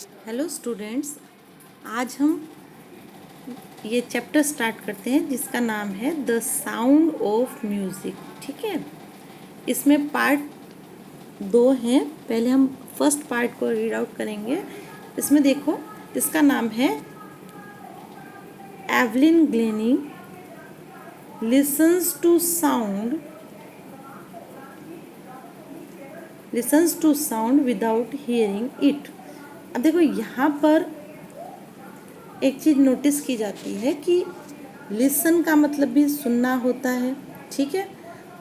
Hello students, आज हम ये चैप्टर स्टार्ट करते हैं जिसका नाम है द साउंड ऑफ म्यूज़िक। ठीक है, इसमें पार्ट 2 हैं। पहले हम फर्स्ट पार्ट को रीड आउट करेंगे। इसमें देखो, इसका नाम है Evelyn Glennie listens to sound without hearing it. अब देखो, यहाँ पर एक चीज़ नोटिस की जाती है कि लिसन का मतलब भी सुनना होता है, ठीक है,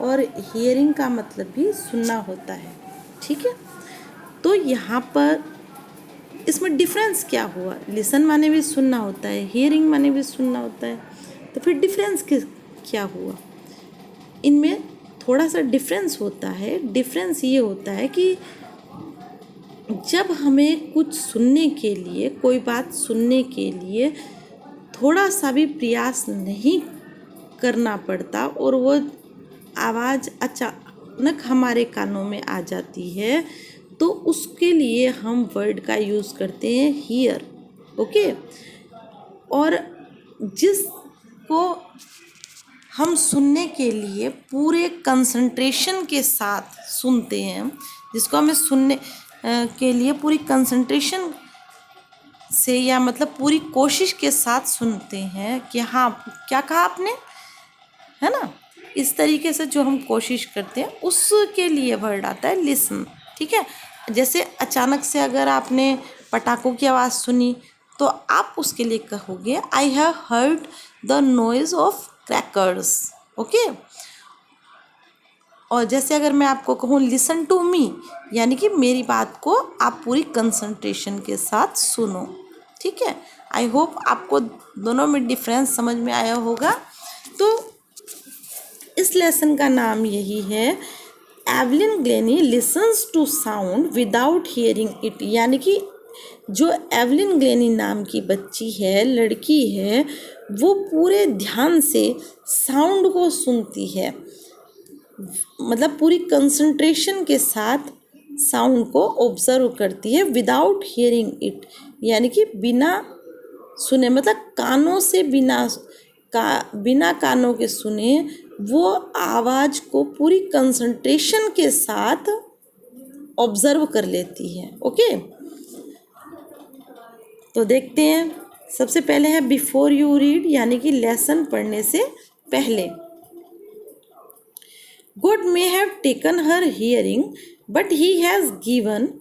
और हियरिंग का मतलब भी सुनना होता है, ठीक है। तो यहाँ पर इसमें डिफरेंस क्या हुआ? लिसन माने भी सुनना होता है, हियरिंग माने भी सुनना होता है, तो फिर डिफरेंस क्या हुआ? इनमें थोड़ा सा डिफरेंस होता है। डिफरेंस ये होता है कि जब हमें कुछ सुनने के लिए, कोई बात सुनने के लिए थोड़ा सा भी प्रयास नहीं करना पड़ता और वो आवाज़ अचानक हमारे कानों में आ जाती है, तो उसके लिए हम वर्ड का यूज़ करते हैं हियर। ओके, और जिसको हम सुनने के लिए पूरे कंसंट्रेशन के साथ सुनते हैं, जिसको हमें सुनने के लिए पूरी कंसंट्रेशन से या मतलब पूरी कोशिश के साथ सुनते हैं कि हाँ, क्या कहा आपने, है ना, इस तरीके से जो हम कोशिश करते हैं उसके लिए वर्ड आता है लिसन। ठीक है, जैसे अचानक से अगर आपने पटाखों की आवाज़ सुनी तो आप उसके लिए कहोगे I have heard the noise of crackers. Okay, और जैसे अगर मैं आपको कहूँ लिसन टू मी, यानी कि मेरी बात को आप पूरी कंसंट्रेशन के साथ सुनो। ठीक है, आई होप आपको दोनों में डिफरेंस समझ में आया होगा। तो इस लेसन का नाम यही है, Evelyn Glennie listens to sound without hearing it. यानी कि जो एवलिन ग्लेनी नाम की बच्ची है, लड़की है, वो पूरे ध्यान से साउंड को सुनती है, मतलब पूरी कंसंट्रेशन के साथ साउंड को ऑब्जर्व करती है विदाउट हियरिंग इट, यानी कि बिना सुने, मतलब कानों से बिना कानों के सुने वो आवाज़ को पूरी कंसंट्रेशन के साथ ऑब्जर्व कर लेती है। ओके, तो देखते हैं। सबसे पहले है बिफोर यू रीड, यानी कि लेसन पढ़ने से पहले। God may have taken her hearing, but he has given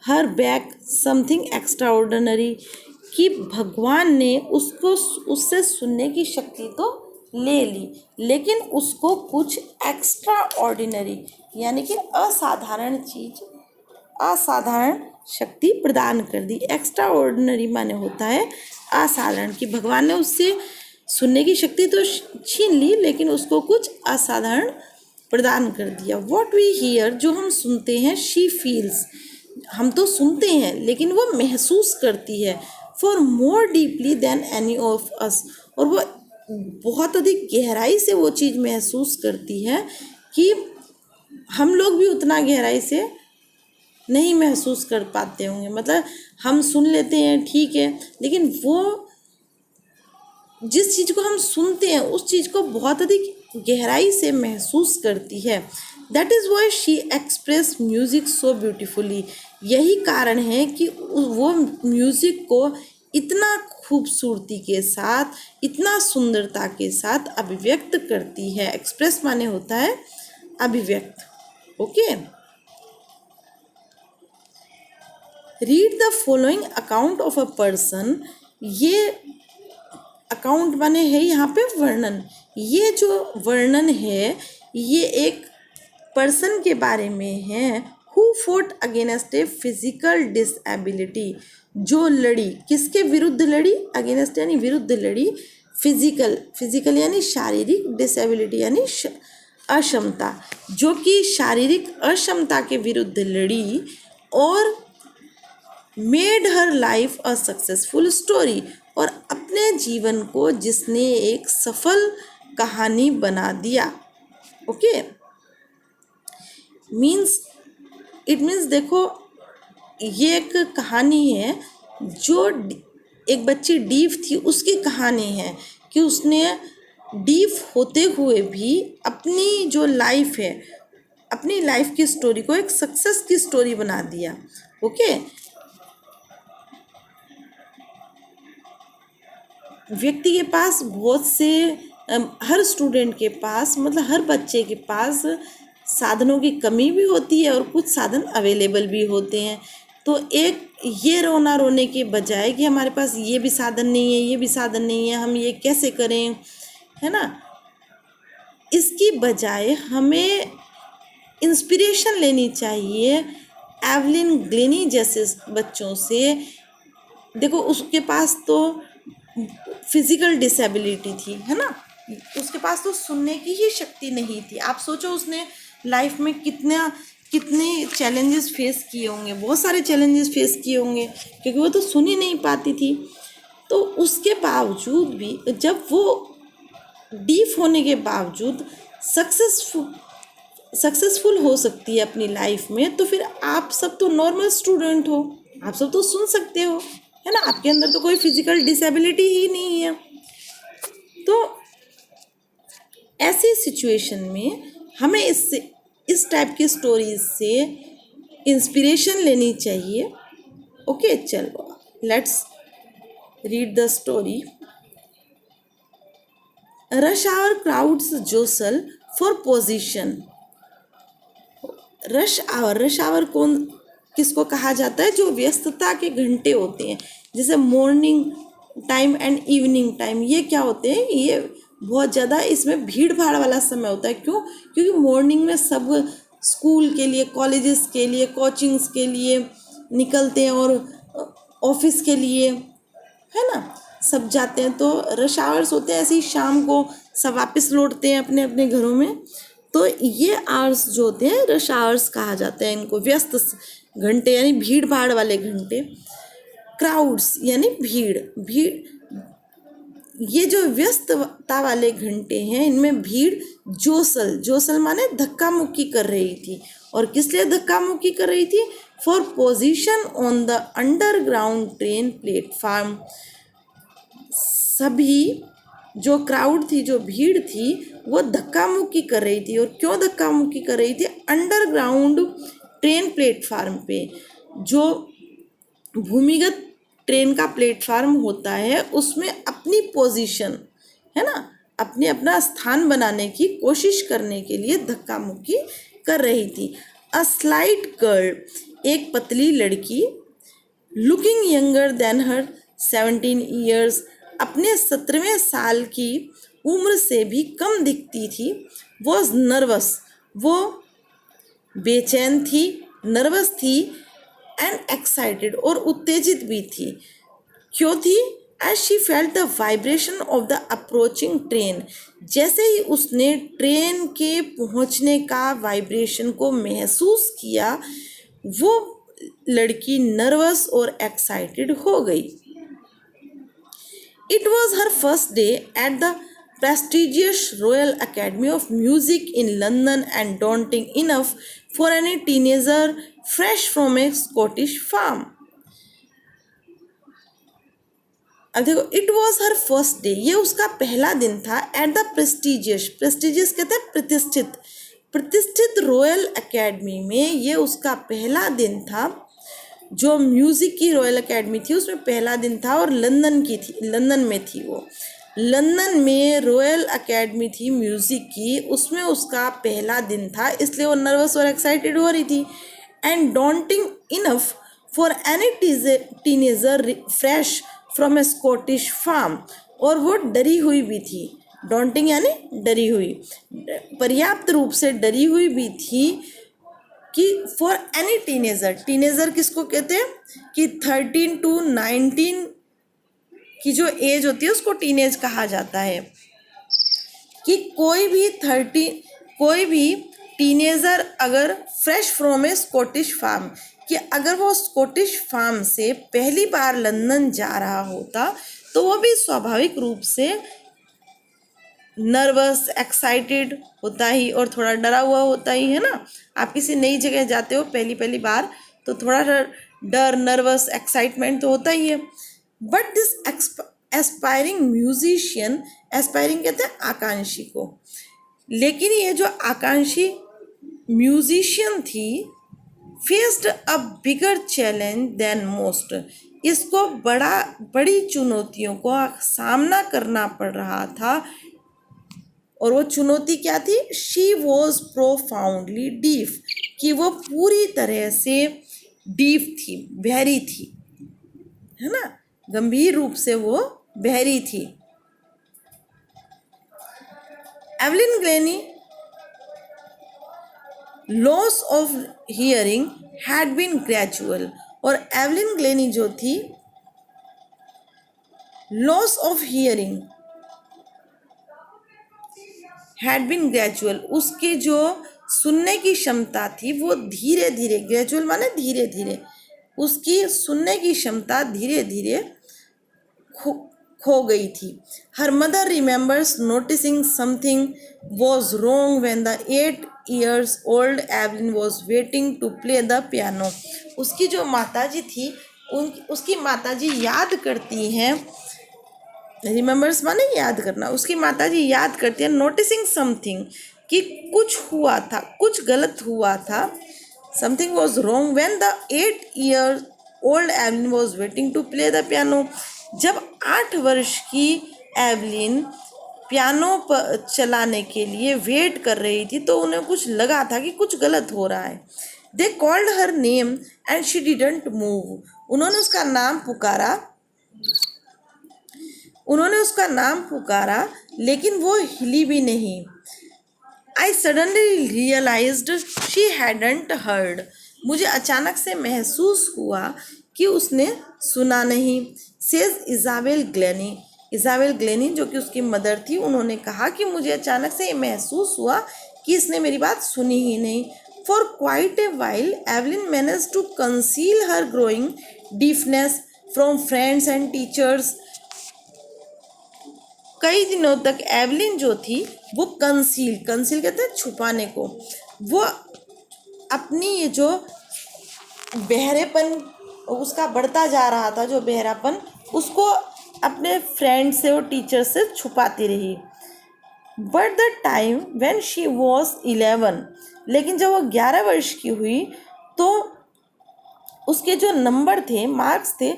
her back something extraordinary। कि भगवान ने उससे सुनने की शक्ति तो ले ली, लेकिन उसको कुछ एक्स्ट्रा ऑर्डिनरी, यानी कि असाधारण चीज, असाधारण शक्ति प्रदान कर दी। एक्स्ट्रा ऑर्डिनरी माने होता है असाधारण, कि भगवान ने उससे सुनने की शक्ति तो छीन ली, लेकिन उसको कुछ असाधारण प्रदान कर दिया। वॉट वी हियर, जो हम सुनते हैं, शी फील्स, हम तो सुनते हैं लेकिन वो महसूस करती है, far more deeply than any of us, और वो बहुत अधिक गहराई से वो चीज़ महसूस करती है कि हम लोग भी उतना गहराई से नहीं महसूस कर पाते होंगे। मतलब हम सुन लेते हैं, ठीक है, लेकिन वो जिस चीज़ को हम सुनते हैं उस चीज़ को बहुत अधिक गहराई से महसूस करती है। That is why she express music so beautifully. यही कारण है कि वो म्यूज़िक को इतना खूबसूरती के साथ, इतना सुंदरता के साथ अभिव्यक्त करती है। एक्सप्रेस माने होता है अभिव्यक्त। Okay, read the following account of a person. ये अकाउंट बने है यहाँ पे वर्णन। ये जो वर्णन है ये एक पर्सन के बारे में है, who fort against a physical disability. जो लड़ी, किसके विरुद्ध लड़ी? अगेंस्ट यानी विरुद्ध लड़ी, फिजिकल यानी शारीरिक, डिसएबिलिटी यानी अक्षमता, जो कि शारीरिक अक्षमता के विरुद्ध लड़ी, और made her life a successful story, और अपने जीवन को जिसने एक सफल कहानी बना दिया। ओके, इट मीन्स देखो, ये एक कहानी है जो एक बच्ची डीफ थी, उसकी कहानी है कि उसने डीफ होते हुए भी अपनी जो लाइफ है, अपनी लाइफ की स्टोरी को एक सक्सेस की स्टोरी बना दिया। ओके। व्यक्ति के पास बहुत से हर स्टूडेंट के पास, मतलब हर बच्चे के पास साधनों की कमी भी होती है और कुछ साधन अवेलेबल भी होते हैं। तो एक ये रोना रोने के बजाय कि हमारे पास ये भी साधन नहीं है, ये भी साधन नहीं है, हम ये कैसे करें, है ना, इसकी बजाय हमें इंस्पिरेशन लेनी चाहिए एवलिन ग्लेनी जैसे बच्चों से। देखो उसके पास तो फिजिकल डिसेबिलिटी थी, है ना, उसके पास तो सुनने की ही शक्ति नहीं थी। आप सोचो उसने लाइफ में कितने चैलेंजेस फेस किए होंगे, बहुत सारे चैलेंजेस फेस किए होंगे, क्योंकि वो तो सुन ही नहीं पाती थी। तो उसके बावजूद भी जब वो डीफ होने के बावजूद सक्सेसफुल हो सकती है अपनी लाइफ में, तो फिर आप सब तो नॉर्मल स्टूडेंट हो, आप सब तो सुन सकते हो, है ना, आपके अंदर तो कोई फिजिकल डिसेबिलिटी ही नहीं है। तो ऐसी सिचुएशन में हमें इस टाइप की स्टोरीज से इंस्पिरेशन लेनी चाहिए। ओके, चलो let's read the story. Rush hour crowds jostle for position. Rush hour कौन किसको कहा जाता है? जो व्यस्तता के घंटे होते हैं, जैसे morning time and evening time, ये क्या होते हैं? ये बहुत ज़्यादा इसमें भीड़ भाड़ वाला समय होता है। क्यों? क्योंकि मॉर्निंग में सब स्कूल के लिए, कॉलेजेस के लिए, कोचिंग्स के लिए निकलते हैं और ऑफिस के लिए, है ना, सब जाते हैं। तो रश आवर्स होते हैं, ऐसे ही शाम को सब वापस लौटते हैं अपने अपने घरों में। तो ये आवर्स जो होते हैं रश आवर्स कहा जाता है इनको, व्यस्त घंटे यानी भीड़ भाड़ वाले घंटे। क्राउड्स यानी भीड़ भीड़, ये जो व्यस्तता वाले घंटे हैं इनमें भीड़ जोसल माने धक्का मुक्की कर रही थी। और किस लिए धक्का मुक्की कर रही थी? For position on the underground train platform. सभी जो क्राउड थी, जो भीड़ थी, वो धक्का मुक्की कर रही थी। और क्यों धक्का मुक्की कर रही थी? अंडरग्राउंड ट्रेन प्लेटफार्म पे, जो भूमिगत ट्रेन का प्लेटफार्म होता है, उसमें अपनी पोजीशन, है ना, अपना स्थान बनाने की कोशिश करने के लिए धक्का मुक्की कर रही थी। अ स्लाइट गर्ल, एक पतली लड़की, लुकिंग यंगर देन हर 17 ईयर्स, अपने 17वें साल की उम्र से भी कम दिखती थी। वॉज नर्वस, वो बेचैन थी, नर्वस थी, एंड एक्साइटेड, और उत्तेजित भी थी। क्यों थी? As she felt the vibration of the approaching train, जैसे ही उसने ट्रेन के पहुंचने का वाइब्रेशन को महसूस किया, वो लड़की नर्वस और एक्साइटेड हो गई। It was her first day at the prestigious Royal Academy of Music in London and daunting enough for any teenager fresh from a Scottish farm. अब देखो, it was her first day, ये उसका पहला दिन था। At the prestigious कहते हैं प्रतिष्ठित रॉयल एकेडमी में, ये उसका पहला दिन था। जो म्यूज़िक की रॉयल एकेडमी थी उसमें पहला दिन था, और लंदन में थी वो। लंदन में रॉयल एकेडमी थी म्यूज़िक की, उसमें उसका पहला दिन था, इसलिए वो नर्वस और एक्साइटेड हो रही थी। And daunting enough for any teenager fresh from a Scottish farm, और वो डरी हुई भी थी। डॉन्टिंग यानी डरी हुई, पर्याप्त रूप से डरी हुई भी थी कि फॉर एनी टीनेजर किसको कहते हैं? कि 13 to 19 की जो एज होती है उसको टीनेज कहा जाता है। कि कोई भी टीनेजर अगर fresh from a Scottish farm, कि अगर वो स्कॉटिश फार्म से पहली बार लंदन जा रहा होता, तो वो भी स्वाभाविक रूप से नर्वस एक्साइटेड होता ही, और थोड़ा डरा हुआ होता ही, है ना। आप किसी नई जगह जाते हो पहली बार, तो थोड़ा सा डर, नर्वस, एक्साइटमेंट तो होता ही है। But this aspiring musician, aspiring कहते हैं आकांक्षी को, लेकिन ये जो आकांक्षी म्यूजिशियन थी faced a bigger challenge than most, इसको बड़ी चुनौतियों को सामना करना पड़ रहा था। और वो चुनौती क्या थी? शी वॉज प्रोफाउंडली डीफ, कि वो पूरी तरह से डीफ थी, बहरी थी, है ना, गंभीर रूप से वो बहरी थी। Evelyn Glennie loss of hearing had been gradual, और एवलिन ग्लेनी जो थी loss of hearing had been gradual, उसके जो सुनने की क्षमता थी वो धीरे धीरे, ग्रेजुअल माने धीरे धीरे, उसकी सुनने की क्षमता धीरे धीरे खो गई थी। Her mother remembers noticing something was wrong when the 8 years old Evelyn was waiting to play the piano. उसकी जो माताजी थी, उसकी माताजी याद करती हैं, रिमेंबर्स माने याद करना, उसकी माताजी याद करती है नोटिसिंग समथिंग, कि कुछ हुआ था, कुछ गलत हुआ था। Something was wrong when the 8 years old Evelyn was waiting to play the piano, जब 8 वर्ष की एवलिन पियानो पर चलाने के लिए वेट कर रही थी तो उन्हें कुछ लगा था कि कुछ गलत हो रहा है। They called her name and she didn't move, उन्होंने उसका नाम पुकारा लेकिन वो हिली भी नहीं। I suddenly realised she hadn't heard, मुझे अचानक से महसूस हुआ कि उसने सुना नहीं। Says Isabel Glennie, Isabel Glennie जो कि उसकी मदर थी, उन्होंने कहा कि मुझे अचानक से ये महसूस हुआ कि इसने मेरी बात सुनी ही नहीं। For quite a while Evelyn manage to conceal her growing deafness from friends and teachers, कई दिनों तक एवलिन जो थी वो कंसील कहते हैं छुपाने को, वो अपनी ये जो बहरेपन उसका बढ़ता जा रहा था, जो बहरापन, उसको अपने फ्रेंड से और टीचर से छुपाती रही। But the time when she was 11, लेकिन जब वो 11 वर्ष की हुई तो उसके जो नंबर थे, मार्क्स थे,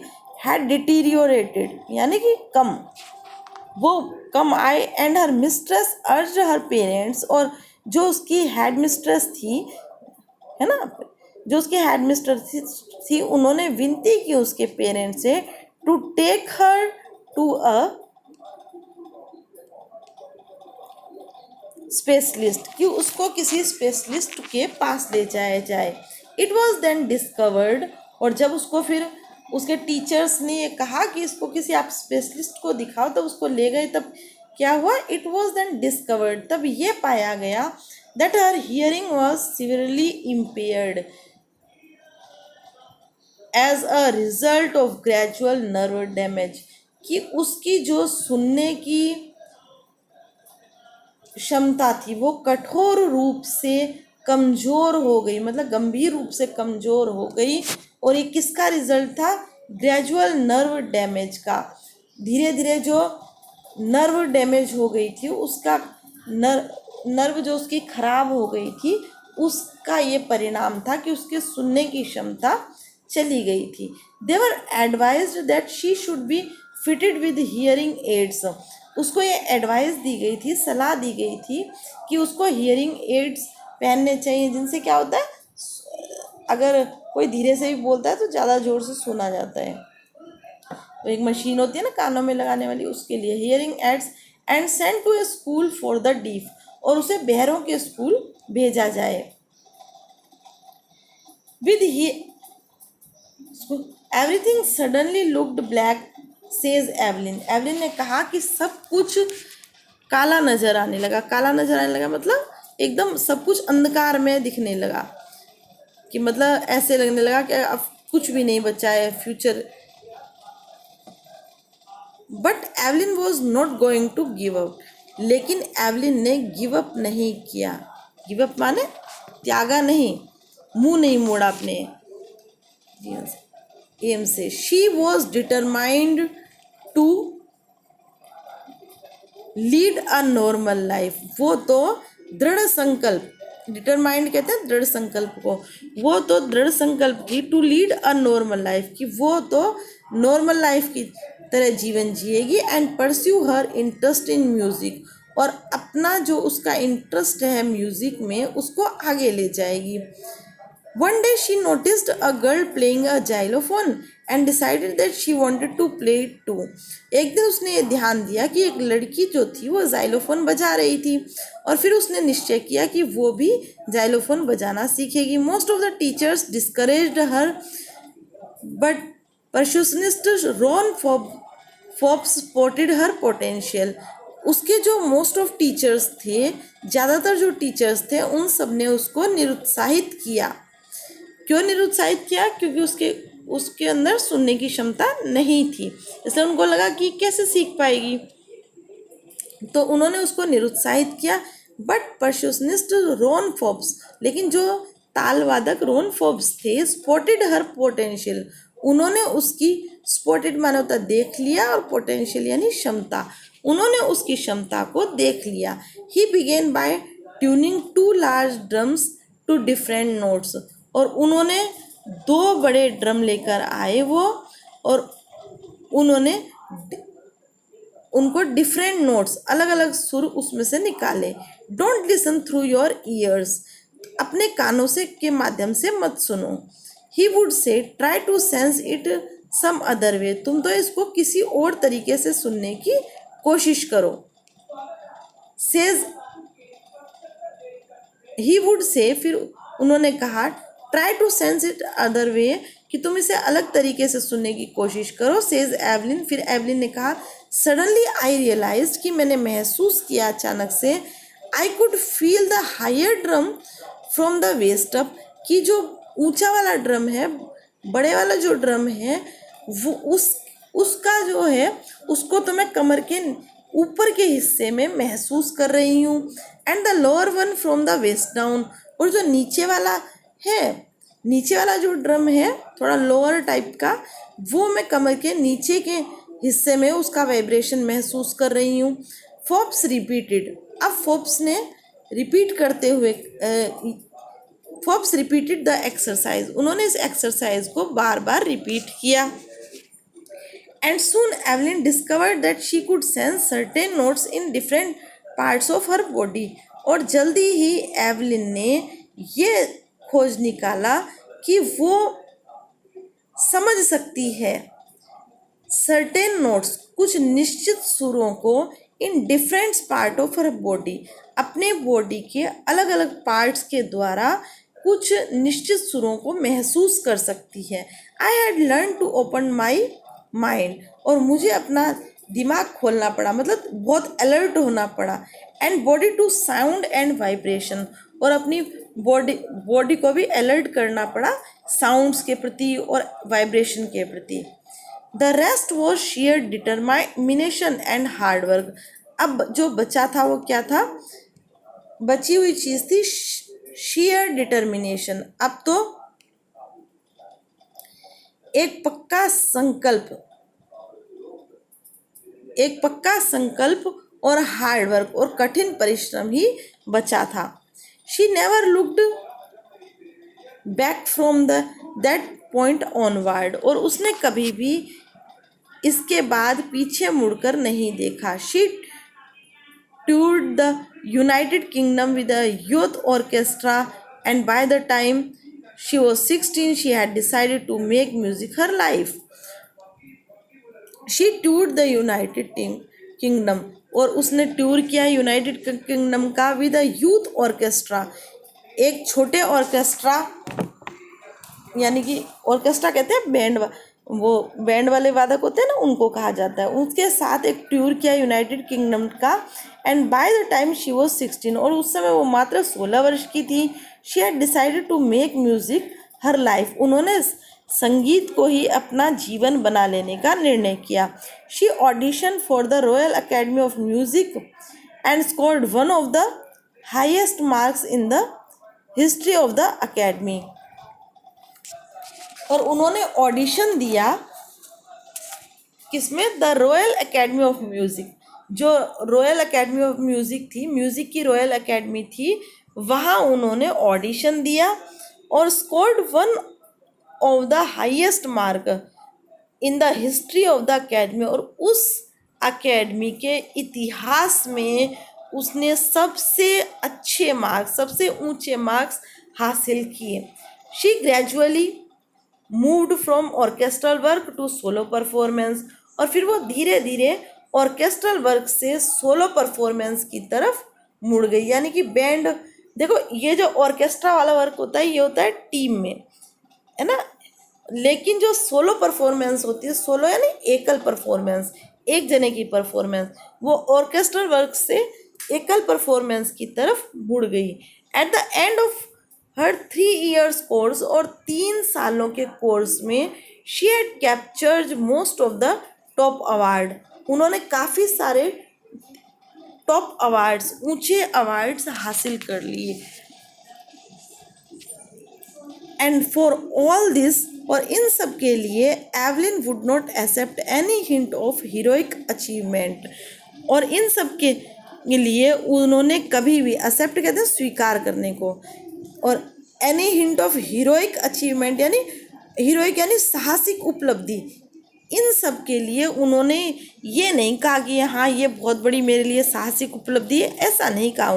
हैड डिटीरियोरेटेड, यानी कि वो come I and her mistress urged her parents, और जो उसकी हेड मिस्ट्रेस थी, है ना, जो उसकी हेड मिस्ट्रेस थी, उन्होंने विनती की उसके पेरेंट्स से to take her to a specialist, कि उसको किसी स्पेशलिस्ट के पास ले जाया जाए। इट वॉज देन डिस्कवर्ड, और जब उसको फिर उसके टीचर्स ने ये कहा कि इसको किसी आप स्पेशलिस्ट को दिखाओ, तो उसको ले गए, तब क्या हुआ? इट वॉज देन डिस्कवर्ड, तब ये पाया गया that her hearing was severely impaired as a result of gradual nerve damage, कि उसकी जो सुनने की क्षमता थी वो कठोर रूप से कमज़ोर हो गई, मतलब गंभीर रूप से कमज़ोर हो गई। और ये किसका रिजल्ट था? ग्रेजुअल नर्व डैमेज का। धीरे धीरे जो नर्व डैमेज हो गई थी, उसका नर्व जो उसकी खराब हो गई थी, उसका ये परिणाम था कि उसके सुनने की क्षमता चली गई थी। They were advised that she should be fitted with hearing aids, उसको ये एडवाइस दी गई थी, सलाह दी गई थी कि उसको हियरिंग एड्स पहनने चाहिए, जिनसे क्या होता है, अगर कोई धीरे से भी बोलता है तो ज़्यादा ज़ोर से सुना जाता है। तो एक मशीन होती है ना कानों में लगाने वाली, उसके लिए hearing aids, and send to a school for the deaf, और उसे बहरों के स्कूल भेजा जाए। With everything suddenly looked black says Evelyn, Evelyn ने कहा कि सब कुछ काला नजर आने लगा, मतलब एकदम सब कुछ अंधकार में दिखने लगा, कि मतलब ऐसे लगने लगा कि अब कुछ भी नहीं बचा है future. But Evelyn was not going to give up, लेकिन एवलिन ने गिव अप नहीं किया। गिव अप माने त्यागा नहीं, मुंह नहीं मोड़ा अपने। एम से। She was determined to lead a normal life. वो तो दृढ़ संकल्प, डिटरमाइंड कहते हैं दृढ़ संकल्प को, वो तो दृढ़ संकल्प की to lead a normal life की वो तो नॉर्मल लाइफ की तरह जीवन जिएगी। And pursue her interest in music, और अपना जो उसका इंटरेस्ट है म्यूजिक में उसको आगे ले जाएगी। One day she noticed a girl playing a xylophone and decided that she wanted to play it too. एक दिन उसने ये ध्यान दिया कि एक लड़की जो थी वो xylophone बजा रही थी, और फिर उसने निश्चय किया कि वो भी xylophone बजाना सीखेगी। Most of the teachers discouraged her, but percussionist Ron Forbes spotted her potential. उसके जो मोस्ट ऑफ टीचर्स थे, ज़्यादातर जो टीचर्स थे, उन सब ने उसको निरुत्साहित किया। क्यों निरुत्साहित किया? क्योंकि उसके उसके अंदर सुनने की क्षमता नहीं थी, इसलिए उनको लगा कि कैसे सीख पाएगी, तो उन्होंने उसको निरुत्साहित किया। बट परक्यूशनिस्ट रोन फोर्ब्स, लेकिन जो तालवादक रोन फोर्ब्स थे, स्पॉटेड हर पोटेंशियल, उन्होंने उसकी, स्पॉटेड माने होता देख लिया, और पोटेंशियल यानी क्षमता, उन्होंने उसकी क्षमता को देख लिया। He began by tuning two large drums to different notes, और उन्होंने दो बड़े ड्रम लेकर आए वो, और उन्होंने उनको डिफरेंट नोट्स, अलग अलग सुर उसमें से निकाले। Don't listen through your ears, अपने कानों से के माध्यम से मत सुनो। He would say try to sense it some other way, तुम तो इसको किसी और तरीके से सुनने की कोशिश करो। सेज ही वुड से, फिर उन्होंने कहा try to sense it other way, कि तुम इसे अलग तरीके से सुनने की कोशिश करो। सेज एवलिन, फिर एवलिन ने कहा सडनली आई रियलाइज, कि मैंने महसूस किया अचानक से, I could feel the higher drum from the waist up, कि जो ऊंचा वाला ड्रम है, बड़े वाला जो ड्रम है, वो उसका जो है उसको तो मैं कमर के ऊपर के हिस्से में महसूस कर रही हूँ। And the lower one from the waist down, और जो नीचे वाला है, नीचे वाला जो ड्रम है थोड़ा लोअर टाइप का, वो मैं कमर के नीचे के हिस्से में उसका वाइब्रेशन महसूस कर रही हूँ। फोर्ब्स रिपीटेड, अब फोर्ब्स ने रिपीट करते हुए, फोर्ब्स रिपीटेड द एक्सरसाइज, उन्होंने इस एक्सरसाइज को बार बार रिपीट किया। And soon Evelyn discovered that she could sense certain notes in different parts of her body, और जल्दी ही एवलिन ने ये खोज निकाला कि वो समझ सकती है सर्टेन नोट्स, कुछ निश्चित सुरों को, in different part of her body, अपने बॉडी के अलग अलग पार्ट्स के द्वारा कुछ निश्चित सुरों को महसूस कर सकती है। I had learn to open my mind, और मुझे अपना दिमाग खोलना पड़ा, मतलब बहुत अलर्ट होना पड़ा। And body to sound and vibration, और अपनी बॉडी को भी अलर्ट करना पड़ा साउंड्स के प्रति और वाइब्रेशन के प्रति। The rest was share determination and hard work, अब जो बचा था वो क्या था? बची हुई चीज़ थी शेयर डिटर्मिनेशन। अब तो एक पक्का संकल्प और हार्डवर्क और कठिन परिश्रम ही बचा था। She never looked back from that point onward, और उसने कभी भी इसके बाद पीछे मुड़कर नहीं देखा। She toured the United Kingdom with a youth orchestra, and by the time she was 16 she had decided to make music her life. She toured the United Kingdom, और उसने टूर किया यूनाइटेड किंगडम का with a youth orchestra, एक छोटे orchestra, यानी कि orchestra कहते हैं बैंड, वो बैंड वाले वादक होते हैं ना, उनको कहा जाता है, उसके साथ एक टूर किया यूनाइटेड किंगडम का। And by the time she was 16, और उस समय वो मात्र 16 वर्ष की थी। She had decided to make music her life, उन्होंने संगीत को ही अपना जीवन बना लेने का निर्णय किया। She audition for the royal academy of music and scored one of the highest marks in the history of the academy. और उन्होंने ऑडिशन दिया किसमें, the royal academy of music. जो रॉयल एकेडमी ऑफ म्यूज़िक थी, music की royal academy थी, वहाँ उन्होंने ऑडिशन दिया और scored one of the highest mark in the history of the academy. और उस अकेडमी के इतिहास में उसने सबसे अच्छे मार्क्स, सबसे ऊंचे मार्क्स हासिल किए। She gradually moved from orchestral work to solo performance. और फिर वो धीरे धीरे ऑर्केस्ट्रल वर्क से सोलो परफॉर्मेंस की तरफ मुड़ गई। यानी कि बैंड, देखो ये जो ऑर्केस्ट्रा वाला वर्क होता है ये होता है टीम में, है ना, लेकिन जो सोलो परफॉर्मेंस होती है, सोलो यानी एकल परफॉर्मेंस, एक जने की परफॉर्मेंस, वो ऑर्केस्ट्रल वर्क से एकल परफॉर्मेंस की तरफ मुड़ गई। At the end of her 3 years course, और 3 सालों के कोर्स में she had captured most of the top award. उन्होंने काफ़ी सारे टॉप अवार्ड्स, ऊंचे अवार्ड्स हासिल कर लिए। एंड फॉर ऑल दिस, और इन सब के लिए Evelyn would not accept any hint of heroic achievement. और इन सब के लिए उन्होंने कभी भी, एक्सेप्ट कहते हैं स्वीकार करने को, और any hint of heroic achievement यानी हीरोइक यानी साहसिक उपलब्धि, इन सब के लिए उन्होंने ये नहीं कहा कि हाँ ये बहुत बड़ी मेरे लिए साहसिक उपलब्धि है, ऐसा नहीं कहा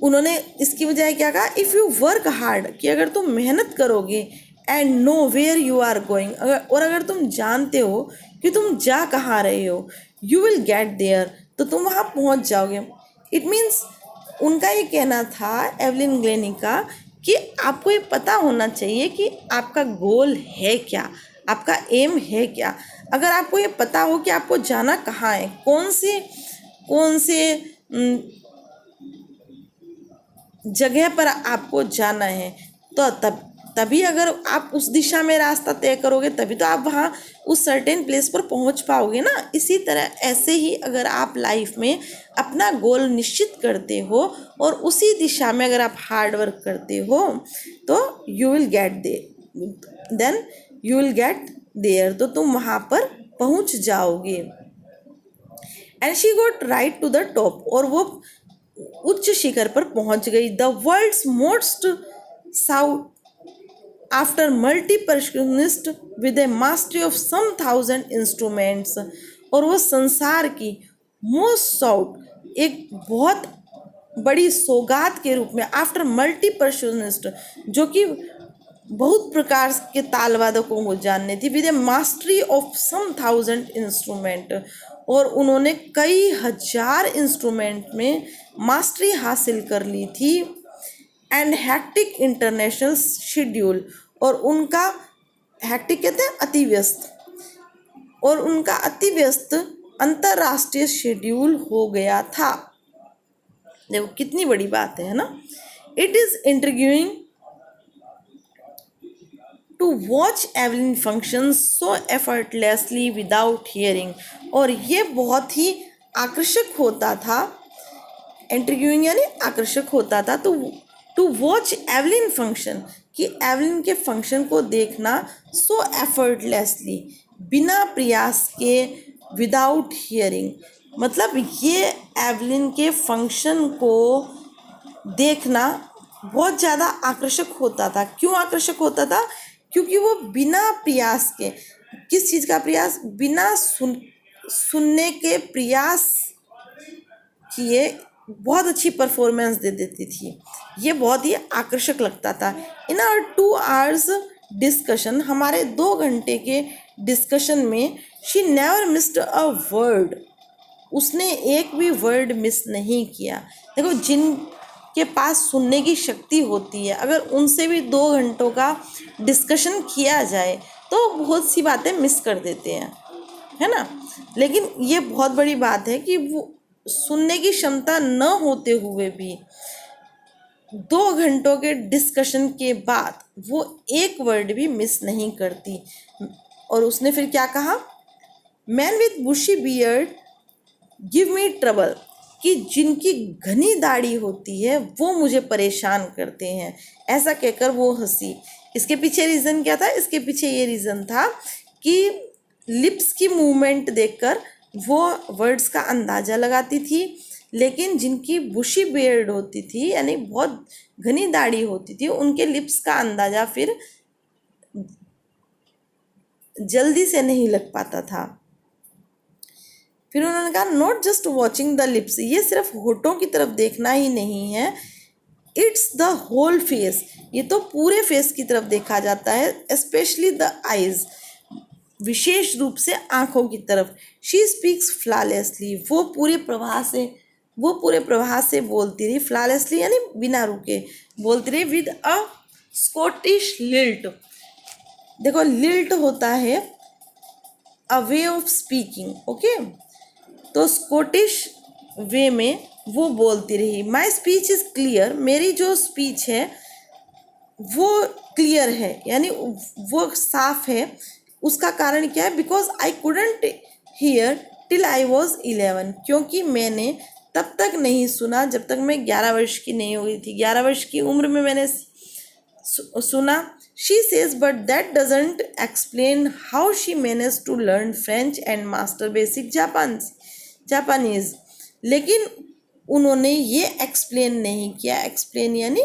उन्होंने इसकी बजाय क्या कहा, इफ़ यू वर्क हार्ड, कि अगर तुम मेहनत करोगे, and know where you are going, और अगर तुम जानते हो कि तुम जा कहाँ रहे हो, यू विल गेट देयर, तो तुम वहाँ पहुँच जाओगे। इट मीन्स उनका ये कहना था, एवलिन ग्लेनी का, कि आपको ये पता होना चाहिए कि आपका गोल है क्या, आपका एम है क्या। अगर आपको ये पता हो कि आपको जाना कहाँ है, कौन से जगह पर आपको जाना है, तो तभी अगर आप उस दिशा में रास्ता तय करोगे, तभी तो आप वहाँ उस सर्टेन प्लेस पर पहुँच पाओगे ना। इसी तरह ऐसे ही अगर आप लाइफ में अपना गोल निश्चित करते हो और उसी दिशा में अगर आप हार्ड वर्क करते हो, तो यू विल गेट देयर, तो तुम वहाँ पर पहुँच जाओगे। And she got right to the top, और वो उच्च शिखर पर पहुंच गई। The world's most sought after multi percussionist with a mastery of some 1000 instruments. और वो संसार की मोस्ट साउथ, एक बहुत बड़ी सौगात के रूप में, आफ्टर मल्टी परक्शनिस्ट, जो कि बहुत प्रकार के ताल वादकों को जानने थी, with a mastery of some 1000 instrument, और उन्होंने कई हजार इंस्ट्रूमेंट में मास्टरी हासिल कर ली थी। एंड हैक्टिक इंटरनेशनल शेड्यूल, और उनका हैक्टिक कहते हैं अति व्यस्त, और उनका अति व्यस्त अंतर्राष्ट्रीय शेड्यूल हो गया था। देखो कितनी बड़ी बात है ना। It is intriguing to watch Evelyn function so effortlessly without hearing, और ये बहुत ही आकर्षक होता था, इंट्रिग्यूइंग यानी आकर्षक होता था, तो टू वॉच एवलिन फंक्शन, कि एवलिन के फंक्शन को देखना, सो एफर्टलेसली, बिना प्रयास के, विदाउट हियरिंग, मतलब ये एवलिन के फंक्शन को देखना बहुत ज़्यादा आकर्षक होता था। क्यों आकर्षक होता था? क्योंकि वो बिना प्रयास के, किस चीज़ का प्रयास, बिना सुनने के प्रयास किए बहुत अच्छी परफॉर्मेंस दे देती थी। ये बहुत ही आकर्षक लगता था। इन आवर 2 hours डिस्कशन, हमारे 2 घंटे के डिस्कशन में, she never missed a word, उसने एक भी वर्ड मिस नहीं किया। देखो जिनके पास सुनने की शक्ति होती है, अगर उनसे भी 2 घंटों का डिस्कशन किया जाए तो बहुत सी बातें मिस कर देते हैं, है ना। लेकिन ये बहुत बड़ी बात है कि वो सुनने की क्षमता न होते हुए भी 2 घंटों के डिस्कशन के बाद वो एक वर्ड भी मिस नहीं करती। और उसने फिर क्या कहा, man with bushy beard give me trouble, कि जिनकी घनी दाढ़ी होती है वो मुझे परेशान करते हैं। ऐसा कहकर वो हंसी। इसके पीछे रीज़न क्या था? इसके पीछे ये रीज़न था कि लिप्स की मूवमेंट देखकर वो वर्ड्स का अंदाज़ा लगाती थी, लेकिन जिनकी बुशी बियर्ड होती थी यानी बहुत घनी दाढ़ी होती थी, उनके लिप्स का अंदाज़ा फिर जल्दी से नहीं लग पाता था। फिर उन्होंने कहा not just watching the lips, ये सिर्फ होठों की तरफ देखना ही नहीं है, इट्स द होल फेस, ये तो पूरे फेस की तरफ देखा जाता है, स्पेशली द आइज, विशेष रूप से आंखों की तरफ। शी स्पीक्स फ्लॉलेसली, वो पूरे प्रवाह से बोलती रही, फ्लॉलेसली यानी बिना रुके बोलती रही, विद अ स्कॉटिश लिल्ट। देखो लिल्ट होता है अ वे ऑफ स्पीकिंग, ओके, तो स्कॉटिश वे में वो बोलती रही। माई स्पीच इज़ क्लियर, मेरी जो स्पीच है वो क्लियर है यानी वो साफ है। उसका कारण क्या है? Because I couldn't hear till I was 11, क्योंकि मैंने तब तक नहीं सुना जब तक मैं 11 वर्ष की नहीं हुई थी। 11 वर्ष की उम्र में मैंने सुना। She says but that doesn't explain how she manage to learn French and master basic Japanese. लेकिन उन्होंने ये एक्सप्लेन नहीं किया, एक्सप्लेन यानी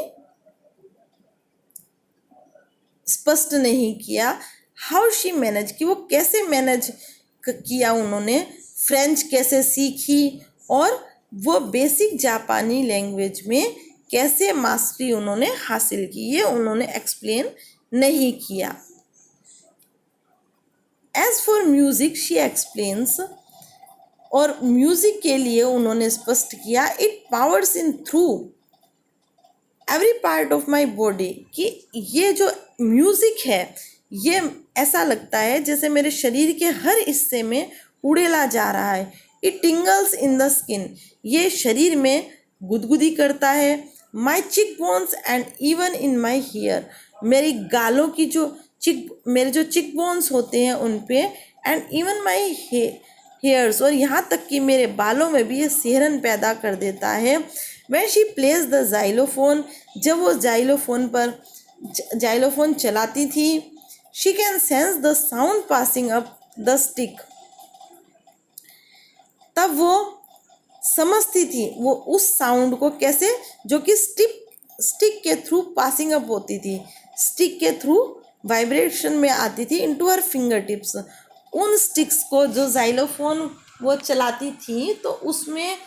स्पष्ट नहीं किया, हाउ शी मैनेज, कि वो कैसे मैनेज किया, उन्होंने फ्रेंच कैसे सीखी और वो बेसिक जापानी लैंग्वेज में कैसे मास्टरी उन्होंने हासिल की, ये उन्होंने एक्सप्लेन नहीं किया। As for music she explains, और म्यूजिक के लिए उन्होंने स्पष्ट किया, it pours in through every part of my body, कि ये जो म्यूजिक है ये ऐसा लगता है जैसे मेरे शरीर के हर हिस्से में उड़ेला जा रहा है। It tingles in the skin, ये शरीर में गुदगुदी करता है। My cheek bones and even in my hair, मेरी गालों की मेरे जो चिक बोन्स होते हैं उन पे, एंड इवन माई हेयर्स, और यहाँ तक कि मेरे बालों में भी ये सिहरन पैदा कर देता है। When she plays the xylophone, जब वो जाइलोफोन चलाती थी, she can sense the sound passing up the stick, तब वो समझती थी वो उस साउंड को कैसे, जो कि स्टिक के थ्रू पासिंग अप होती थी, स्टिक के थ्रू वाइब्रेशन में आती थी इनटू हर फिंगर टिप्स। उन स्टिक्स को जो जाइलोफोन वो चलाती थी तो उसमें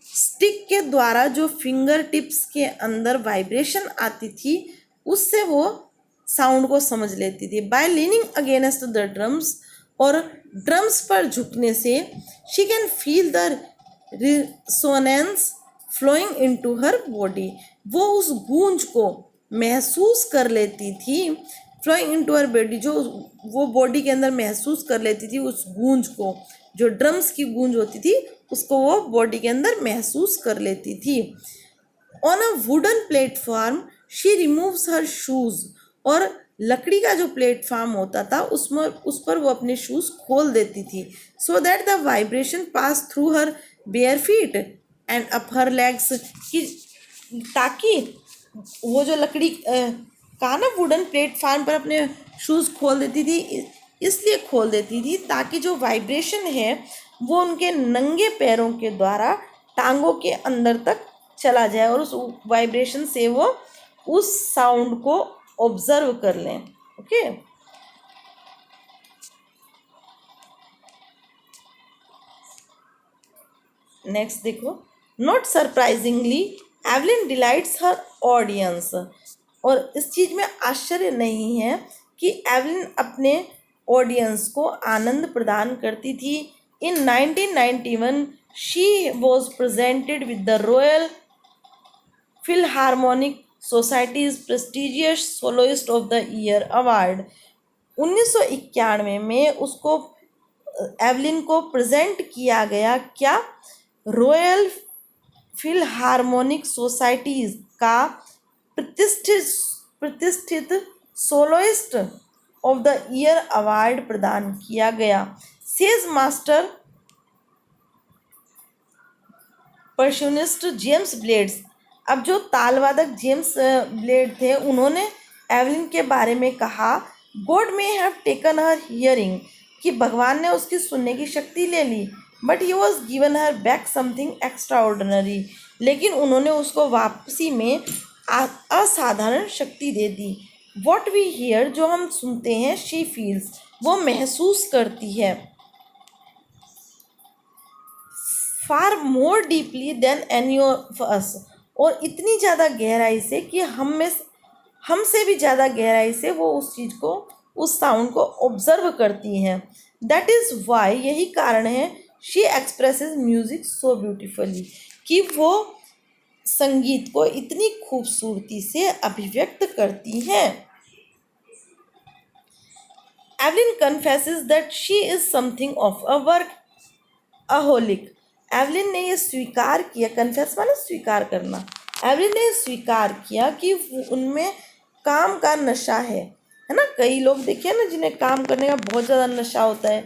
स्टिक के द्वारा जो फिंगर टिप्स के अंदर वाइब्रेशन आती थी उससे वो साउंड को समझ लेती थी। By leaning against the drums, और ड्रम्स पर झुकने से she can feel the resonance flowing into her body, वो उस गूंज को महसूस कर लेती थी। फ्लोइंग इनटू हर बॉडी, जो वो बॉडी के अंदर महसूस कर लेती थी उस गूंज को, जो ड्रम्स की गूंज होती थी उसको वो बॉडी के अंदर महसूस कर लेती थी। On a wooden platform she removes her shoes, और लकड़ी का जो प्लेटफॉर्म होता था उस पर वो अपने शूज खोल देती थी, so that the vibration pass through her bare feet and up her legs, कि ताकि वो जो लकड़ी का ना वुडन प्लेटफॉर्म पर अपने शूज़ खोल देती थी, इसलिए खोल देती थी ताकि जो वाइब्रेशन है वो उनके नंगे पैरों के द्वारा टांगों के अंदर तक चला जाए और उस वाइब्रेशन से वो उस साउंड को ऑब्जर्व कर लें। ओके, नेक्स्ट देखो, not surprisingly Evelyn delights her audience, और इस चीज़ में आश्चर्य नहीं है कि एवलिन अपने ऑडियंस को आनंद प्रदान करती थी। इन 1991 she was presented with the royal Philharmonic societies prestigious soloist of the year award. 1991 में उसको एवलिन को प्रेजेंट किया गया क्या, रॉयल फिलहार्मोनिक सोसाइटीज का प्रतिष्ठित soloist of the year award प्रदान किया गया। सेज मास्टर पर्शनिस्ट जेम्स ब्लेड्स, अब जो तालवादक जेम्स ब्लेड थे उन्होंने एवलिन के बारे में कहा, God may have taken her hearing, कि भगवान ने उसकी सुनने की शक्ति ले ली, but he was given her back something extraordinary, लेकिन उन्होंने उसको वापसी में असाधारण शक्ति दे दी। वॉट वी हियर, जो हम सुनते हैं, शी फील्स, वो महसूस करती है, far more deeply than any of us, और इतनी ज़्यादा गहराई से कि हमसे भी ज़्यादा गहराई से वो उस चीज़ को, उस साउंड को ऑब्जर्व करती हैं। दैट इज़ वाई, यही कारण है, she expresses music so beautifully, कि वो संगीत को इतनी खूबसूरती से अभिव्यक्त करती हैं। Evelyn confesses that she is something of a workaholic. Evelyn ने ये स्वीकार किया, कन्फेस माने स्वीकार करना, एवलिन ने स्वीकार किया कि उनमें काम का नशा है ना। कई लोग देखिए ना जिन्हें काम करने का बहुत ज़्यादा नशा होता है,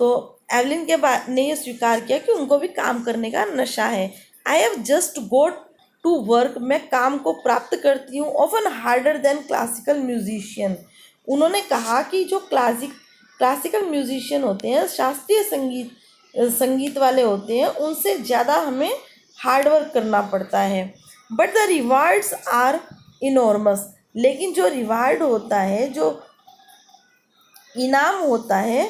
तो एवलिन के बाद ने ये स्वीकार किया कि उनको भी काम करने का नशा है। I have just got to work, मैं काम को प्राप्त करती हूँ, often harder than classical musician. उन्होंने कहा कि जो क्लासिकल म्यूजिशियन होते हैं, शास्त्रीय संगीत वाले होते हैं, उनसे ज़्यादा हमें हार्ड वर्क करना पड़ता है। But the rewards are enormous, लेकिन जो रिवार्ड होता है, जो इनाम होता है,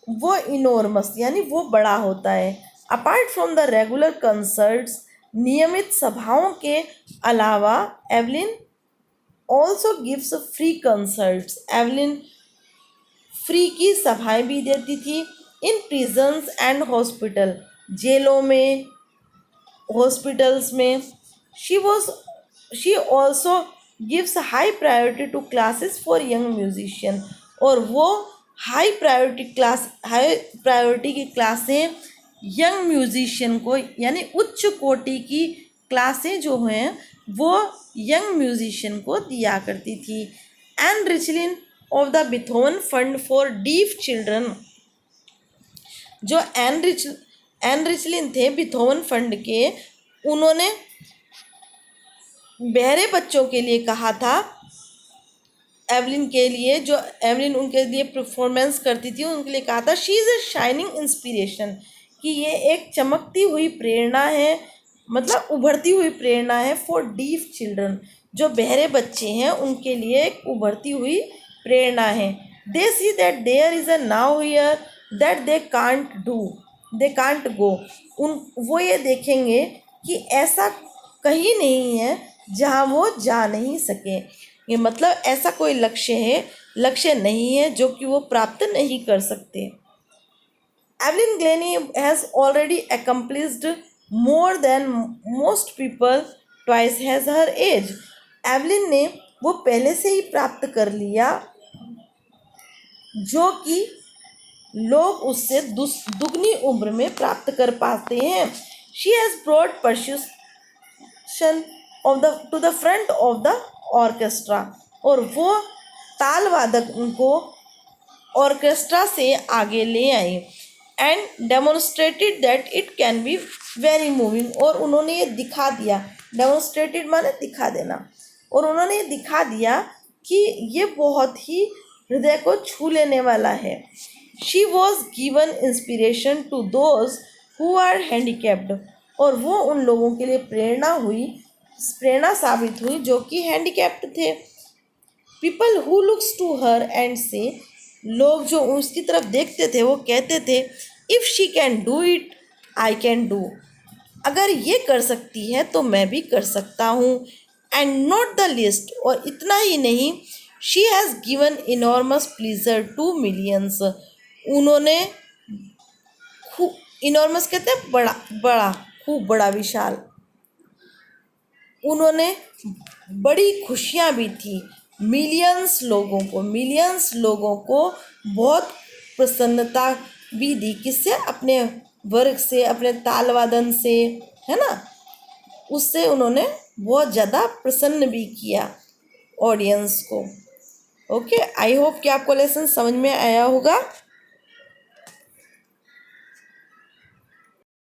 वो इनॉर्मस यानी वो बड़ा होता है। Apart from the regular concerts, नियमित सभाओं के अलावा Evelyn also gives free concerts, Evelyn free की सभाएं भी देती थी। इन प्रिजन्स एंड हॉस्पिटल, जेलों में, हॉस्पिटल्स में। She also gives high priority to classes for young musician, और वो हाई प्रायोरिटी की क्लासें यंग म्यूजिशियन को, यानी उच्च कोटि की क्लासें जो हैं वो यंग म्यूजिशियन को दिया करती थी। And रिचलिन of the Beethoven fund for deaf children, जो एन रिचलिन थे बीथोवन फंड के, उन्होंने बहरे बच्चों के लिए कहा था, एवलिन के लिए, जो एवलिन उनके लिए परफॉर्मेंस करती थी, उनके लिए कहा था, she is a shining inspiration, कि ये एक चमकती हुई प्रेरणा है, मतलब उभरती हुई प्रेरणा है, फॉर डीफ चिल्ड्रन, जो बहरे बच्चे हैं उनके लिए एक उभरती हुई प्रेरणा है। They see that there is a now here that they can't go, वो ये देखेंगे कि ऐसा कहीं नहीं है जहाँ वो जा नहीं सके। ये मतलब ऐसा कोई लक्ष्य नहीं है जो कि वो प्राप्त नहीं कर सकते। Evelyn Glenny has already accomplished more than most people twice has her age। Evelyn ने वो पहले से ही प्राप्त कर लिया जो कि लोग उससे दुगनी उम्र में प्राप्त कर पाते हैं। She has brought percussion to the front of the orchestra, और वो ताल वादक उनको ऑर्केस्ट्रा से आगे ले आई। And demonstrated that it can be very moving, और उन्होंने ये दिखा दिया, डेमोन्स्ट्रेटेड माने दिखा देना, और उन्होंने ये दिखा दिया कि ये बहुत ही हृदय को छू लेने वाला है। She was given inspiration to those who are handicapped, और वो उन लोगों के लिए प्रेरणा साबित हुई जो कि हैंडीकैप्ड थे। People who looks to her and say, लोग जो उसकी तरफ देखते थे वो कहते थे, if she can do it I can do, अगर ये कर सकती है तो मैं भी कर सकता हूँ। एंड नॉट द लिस्ट, और इतना ही नहीं, she has given enormous pleasure to millions, उन्होंने इनॉर्मस कहते हैं बड़ा, खूब बड़ा, विशाल, उन्होंने बड़ी खुशियाँ भी थी मिलियंस लोगों को बहुत प्रसन्नता भी दी, किससे, अपने वर्क से, अपने ताल वादन से, है ना, उससे उन्होंने बहुत ज़्यादा प्रसन्न भी किया ऑडियंस को। ओके, आई होप कि आपको लेसन समझ में आया होगा।